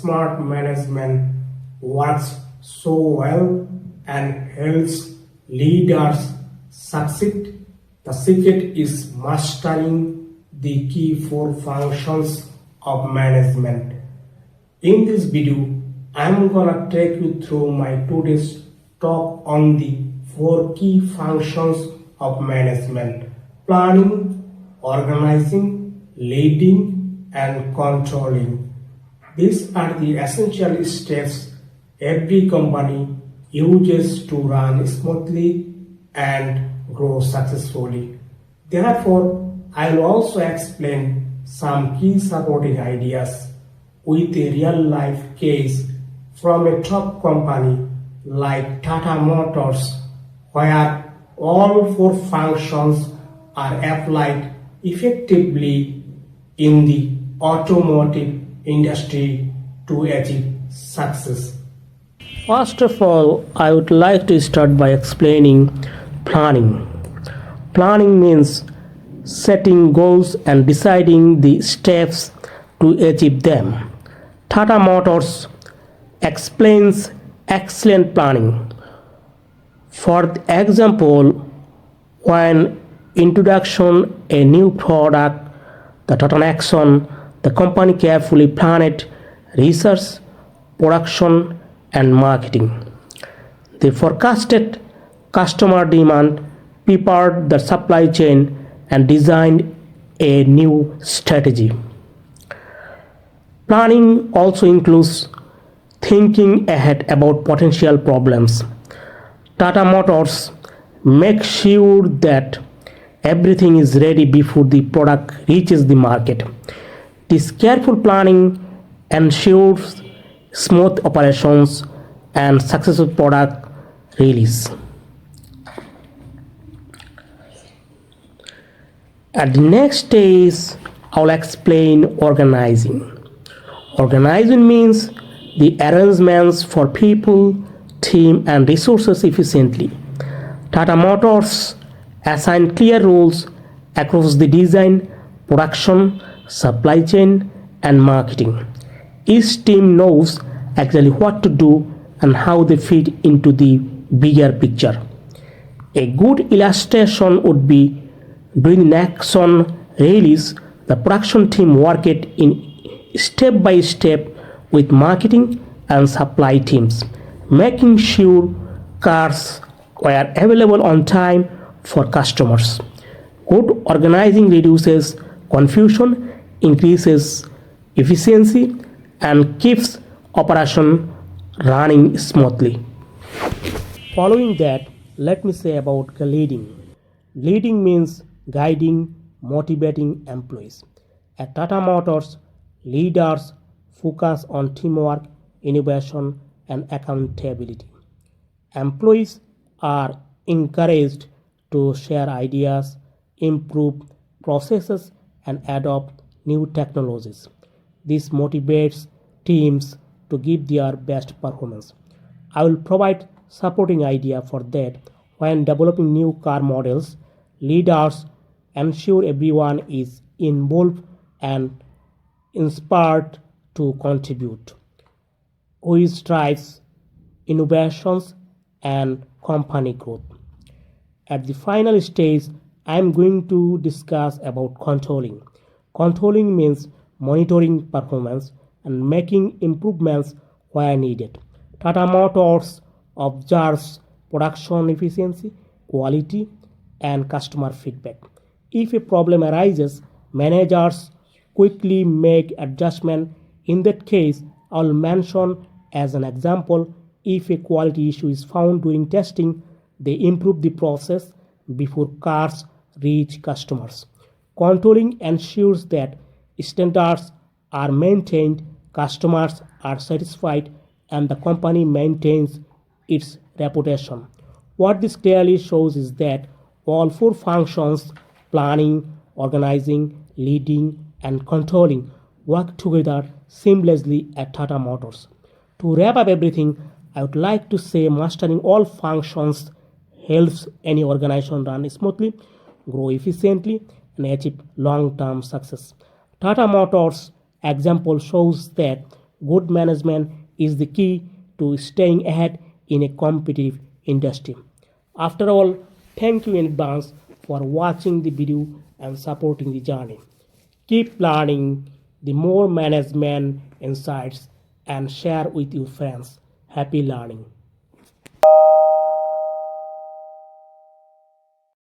smart management works so well and helps leaders succeed. The secret is mastering the key four functions of management. In this video, I'm gonna take you through my today's talk on the four key functions of management: planning, organizing, leading, and controlling. These are the essential steps every company uses to run smoothly and grow successfully. Therefore, I will also explain some key supporting ideas with a real-life case from a top company like Tata Motors, where all four functions are applied effectively in the automotive industry to achieve success. First of all, I would like to start by explaining planning. Planning means setting goals and deciding the steps to achieve them. Tata Motors explains excellent planning. For example, when introduction a new product, the Tata Nexon, the company carefully planned research, production, and marketing. They forecasted customer demand, prepared the supply chain, and designed a new strategy. Planning also includes thinking ahead about potential problems. Tata Motors makes sure that everything is ready before the product reaches the market. This careful planning ensures smooth operations and successful product release. At the next stage, I will explain organizing. Organizing means the arrangements for people, team, and resources efficiently. Tata Motors assign clear roles across the design, production, supply chain, and marketing. Each team knows exactly what to do and how they fit into the bigger picture. A good illustration would be during the Nexon release, the production team worked in step by step with marketing and supply teams, making sure cars were available on time for customers. Good organizing reduces confusion, increases efficiency, and keeps operation running smoothly. Following that, let me say about leading. Leading means guiding, motivating employees. At Tata Motors, leaders focus on teamwork, innovation, and accountability. Employees are encouraged to share ideas, improve processes, and adopt new technologies. This motivates teams to give their best performance. I will provide supporting idea for that. When developing new car models, leaders ensure everyone is involved and inspired to contribute, which drives innovations and company growth. At the final stage, I am going to discuss about controlling. Controlling means monitoring performance and making improvements where needed. Tata Motors observes production efficiency, quality, and customer feedback. If a problem arises, managers quickly make adjustment. In that case, I'll mention as an example, if a quality issue is found during testing, they improve the process before cars reach customers. Controlling ensures that standards are maintained, customers are satisfied, and the company maintains its reputation. What this clearly shows is that all four functions, planning, organizing, leading, and controlling, work together seamlessly at Tata Motors. To wrap up everything, I would like to say mastering all functions helps any organization run smoothly, grow efficiently, and achieve long-term success. Tata Motors example shows that Good management is the key to staying ahead in a competitive industry. After all, thank you in advance for watching the video and supporting the journey. Keep learning the more management insights and share with your friends. Happy learning.